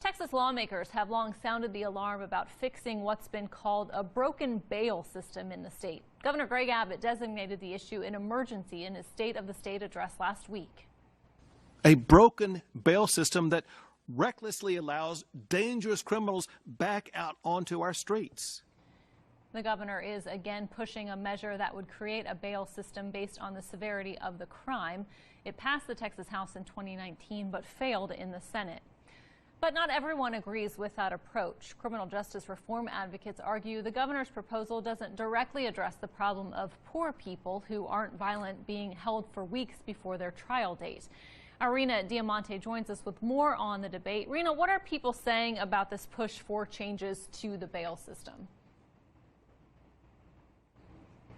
Texas lawmakers have long sounded the alarm about fixing what's been called a broken bail system in the state. Governor Greg Abbott designated the issue an emergency in his State of the State address last week. A broken bail system that recklessly allows dangerous criminals back out onto our streets. The governor is again pushing a measure that would create a bail system based on the severity of the crime. It passed the Texas House in 2019 but failed in the Senate. But not everyone agrees with that approach. Criminal justice reform advocates argue the governor's proposal doesn't directly address the problem of poor people who aren't violent being held for weeks before their trial date. Rena Diamante joins us with more on the debate. Rena, what are people saying about this push for changes to the bail system?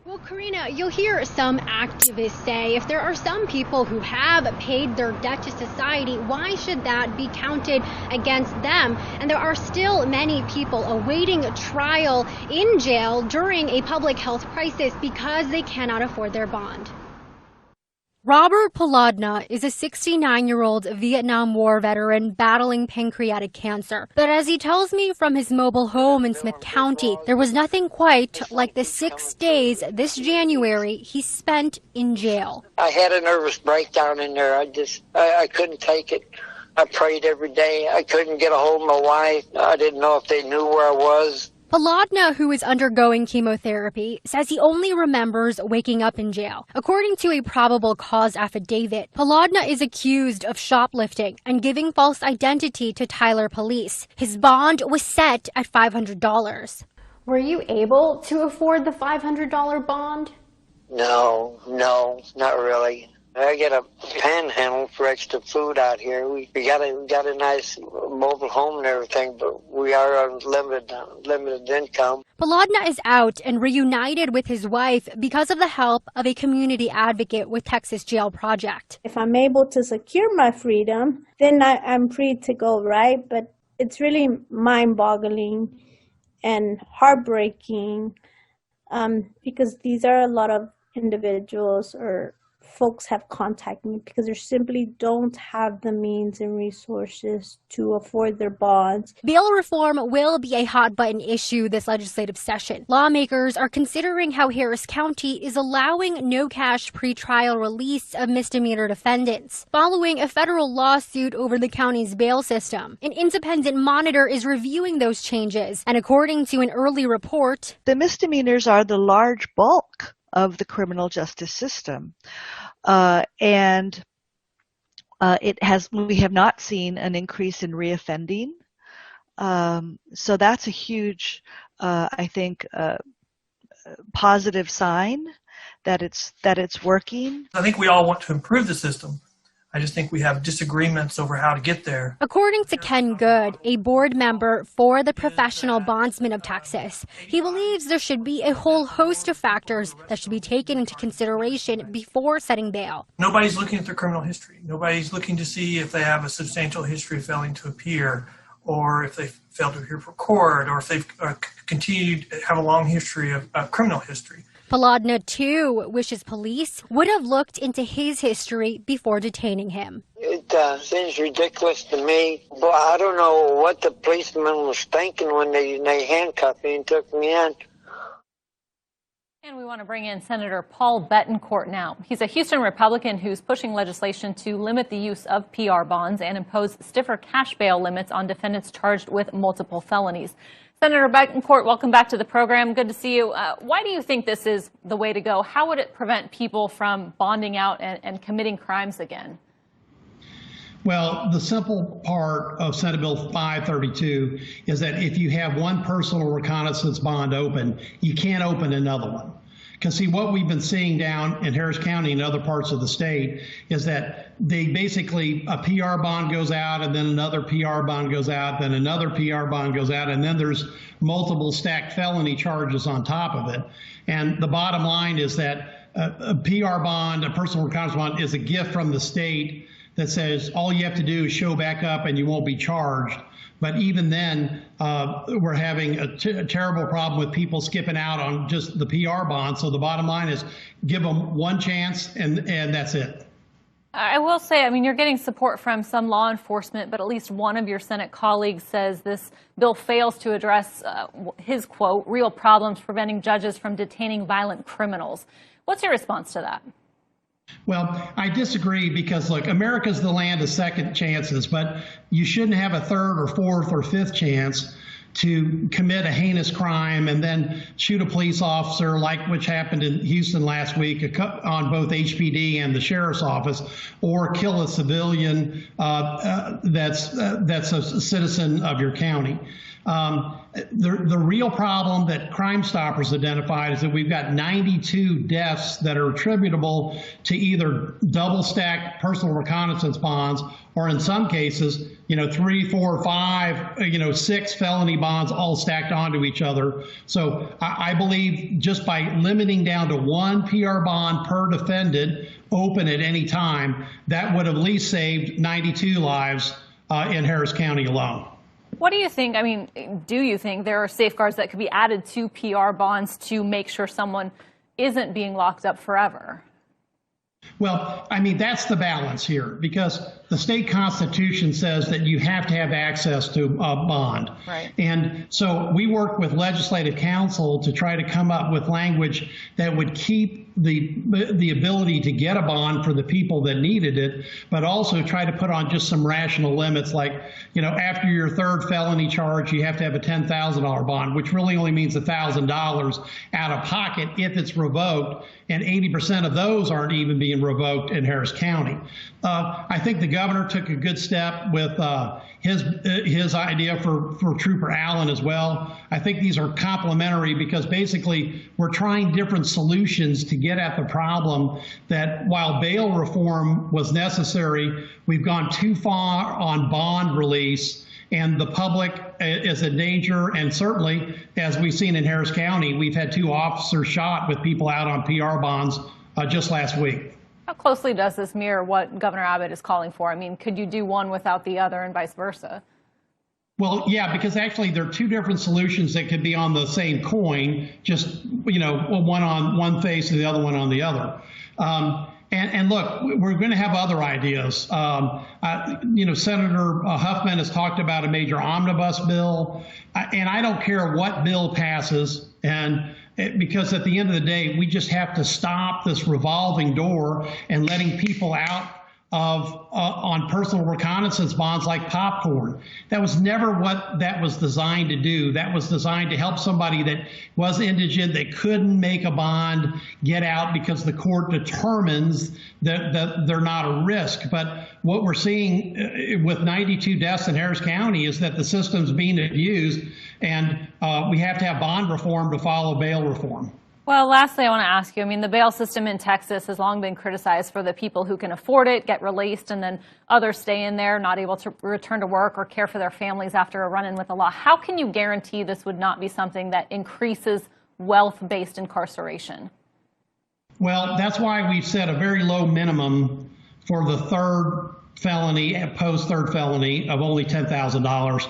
Well, Karina, you'll hear some activists say if there are some people who have paid their debt to society, why should that be counted against them? And there are still many people awaiting trial in jail during a public health crisis because they cannot afford their bond. Robert Paladna is a 69-year-old Vietnam War veteran battling pancreatic cancer. But as he tells me from his mobile home in Smith County, there was nothing quite like the 6 days this January he spent in jail. I had a nervous breakdown in there. I couldn't take it. I prayed every day. I couldn't get a hold of my wife. I didn't know if they knew where I was. Paladna, who is undergoing chemotherapy, says he only remembers waking up in jail. According to a probable cause affidavit, Paladna is accused of shoplifting and giving false identity to Tyler police. His bond was set at $500. Were you able to afford the $500 bond? No, not really. I get a panhandle for extra food out here. We got a nice mobile home and everything, but we are on limited income. Paladna is out and reunited with his wife because of the help of a community advocate with Texas Jail Project. If I'm able to secure my freedom, then I'm free to go, right? But it's really mind-boggling and heartbreaking because these are a lot of individuals or folks have contacted me because they simply don't have the means and resources to afford their bonds. Bail reform will be a hot-button issue this legislative session. Lawmakers are considering how Harris County is allowing no-cash pretrial release of misdemeanor defendants, following a federal lawsuit over the county's bail system. An independent monitor is reviewing those changes, and according to an early report, the misdemeanors are the large bulk of the criminal justice system. We have not seen an increase in reoffending. So that's a huge, I think, positive sign that it's working. I think we all want to improve the system. I just think we have disagreements over how to get there. According to Ken Good, a board member for the Professional Bondsmen of Texas, he believes there should be a whole host of factors that should be taken into consideration before setting bail. Nobody's looking at their criminal history. Nobody's looking to see if they have a substantial history of failing to appear, or if they failed to appear for court, or if they've continued to have a long history of criminal history. Paladna, too, wishes police would have looked into his history before detaining him. It seems ridiculous to me. But I don't know what the policeman was thinking when they handcuffed me and took me in. And we want to bring in Senator Paul Bettencourt now. He's a Houston Republican who's pushing legislation to limit the use of PR bonds and impose stiffer cash bail limits on defendants charged with multiple felonies. Senator Bettencourt, welcome back to the program. Good to see you. Why do you think this is the way to go? How would it prevent people from bonding out and committing crimes again? Well, the simple part of Senate Bill 532 is that if you have one personal reconnaissance bond open, you can't open another one. Because see, what we've been seeing down in Harris County and other parts of the state is that they basically, a PR bond goes out and then another PR bond goes out, then another PR bond goes out, and then there's multiple stacked felony charges on top of it. And the bottom line is that a PR bond, a personal reconnaissance bond, is a gift from the state that says all you have to do is show back up and you won't be charged. But even then, we're having a terrible problem with people skipping out on just the PR bond. So the bottom line is give them one chance and that's it. I will say, I mean, you're getting support from some law enforcement, but at least one of your Senate colleagues says this bill fails to address his quote, real problems preventing judges from detaining violent criminals. What's your response to that? Well, I disagree because, look, America's the land of second chances, but you shouldn't have a third or fourth or fifth chance to commit a heinous crime and then shoot a police officer, like which happened in Houston last week on both HPD and the sheriff's office, or kill a civilian that's a citizen of your county. The real problem that Crime Stoppers identified is that we've got 92 deaths that are attributable to either double-stacked personal reconnaissance bonds, or in some cases, 3, 4, 5, 6 felony bonds all stacked onto each other. So I believe just by limiting down to one PR bond per defendant open at any time, that would have at least saved 92 lives in Harris County alone. What do you think? I mean, do you think there are safeguards that could be added to PR bonds to make sure someone isn't being locked up forever? Well, I mean, that's the balance here, because the state constitution says that you have to have access to a bond. Right. And so we worked with legislative counsel to try to come up with language that would keep the ability to get a bond for the people that needed it, but also try to put on just some rational limits, like, after your third felony charge, you have to have a $10,000 bond, which really only means $1,000 out of pocket if it's revoked, and 80% of those aren't even being revoked in Harris County. I think the governor took a good step with his idea for Trooper Allen as well. I think these are complementary because basically we're trying different solutions to get at the problem that while bail reform was necessary, we've gone too far on bond release, and the public is in danger. And certainly, as we've seen in Harris County, we've had 2 officers shot with people out on PR bonds just last week. How closely does this mirror what Governor Abbott is calling for? I mean, could you do one without the other and vice versa? Well, yeah, because actually there are 2 different solutions that could be on the same coin, just, one on one face and the other one on the other. And look, we're going to have other ideas. Senator Huffman has talked about a major omnibus bill, and I don't care what bill passes, because at the end of the day, we just have to stop this revolving door and letting people out on personal reconnaissance bonds like popcorn. That was never what that was designed to do. That was designed to help somebody that was indigent, that couldn't make a bond, get out because the court determines that they're not a risk. But what we're seeing with 92 deaths in Harris County is that the system's being abused, and we have to have bond reform to follow bail reform. Well, lastly, I want to ask you, I mean, the bail system in Texas has long been criticized for the people who can afford it, get released, and then others stay in there, not able to return to work or care for their families after a run-in with the law. How can you guarantee this would not be something that increases wealth-based incarceration? Well, that's why we've set a very low minimum for the third felony, post-third felony, of only $10,000.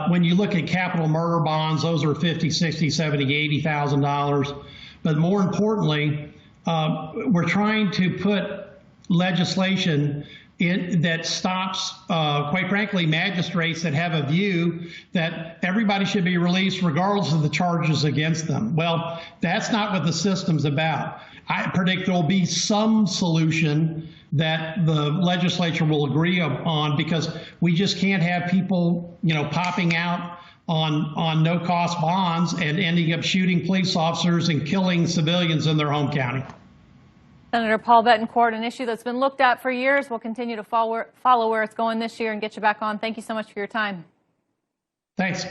When you look at capital murder bonds, those are $50,000, $60,000, $70,000, $80,000. But more importantly, we're trying to put legislation that stops, quite frankly, magistrates that have a view that everybody should be released regardless of the charges against them. Well, that's not what the system's about. I predict there will be some solution that the legislature will agree on, because we just can't have people, popping out on no-cost bonds and ending up shooting police officers and killing civilians in their home county. Senator Paul Betancourt, an issue that's been looked at for years. We'll continue to follow where it's going this year and get you back on. Thank you so much for your time. Thanks.